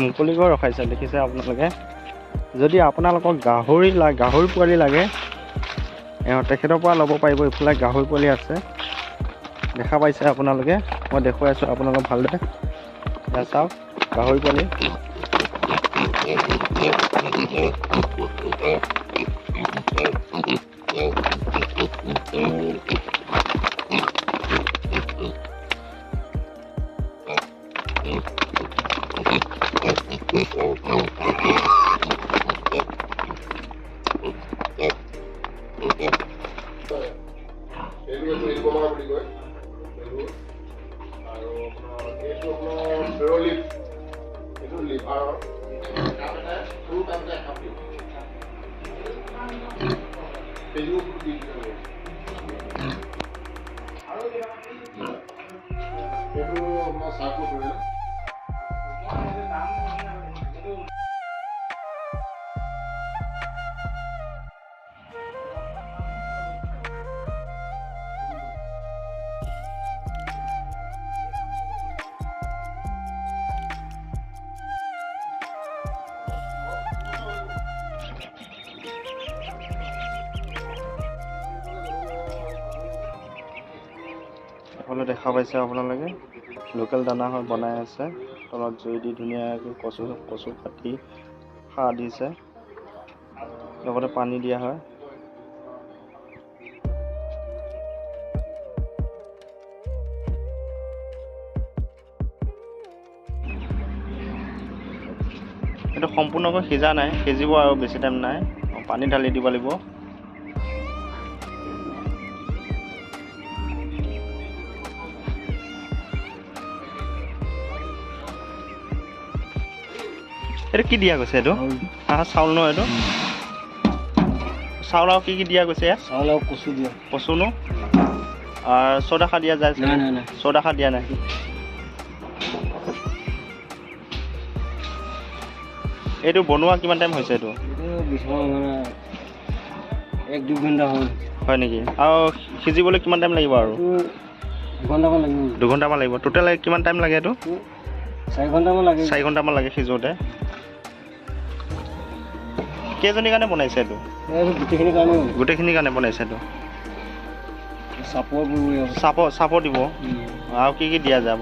মুকলিকৈ ৰখাইছে দেখিছে আপোনালোকে যদি আপোনালোকক গাহৰি পোৱালি লাগে তেখেতৰ পৰা ল'ব পাৰিব ইফালে গাহৰি পোৱালি আছে দেখা পাইছে আপোনালোকে মই দেখুৱাই আছোঁ আপোনালোকক ভালদৰে এয়া চাওক গাহৰি পোৱালি দেখা পাইছে আপোনালোকে লোকেল দানা হয় বনাই আছে তলত জুই দি ধুনীয়াকৈ কচু কাটি সাৰ দিছে লগতে পানী দিয়া হয় এইটো সম্পূৰ্ণকৈ সিজা নাই সিজিব আৰু বেছি টাইম নাই পানী ঢালি দিব লাগিব এটা কি দিয়া গৈছে এইটো চাউল ন এইটো চাউল আৰু কি দিয়া গৈছে চাউল আৰু কচু দিয়া কচু ন আৰু চ'দা খাৰ দিয়া যায় নাই চ'দা খাৰ দিয়া নাই এইটো বনোৱা কিমান টাইম হৈছে এইটো 1-2 ঘণ্টা হয় নেকি আৰু সিজিবলৈ কিমান টাইম লাগিব আৰু 2 ঘণ্টামান লাগিব টোটেল কিমান টাইম লাগে এইটো 4 ঘণ্টামান লাগে সিজোতে কেইজনীৰ কাৰণে বনাইছে এইটো গোটেইখিনিৰ কাৰণে বনাইছে এইটো চাপৰ দিব আৰু কি দিয়া যাব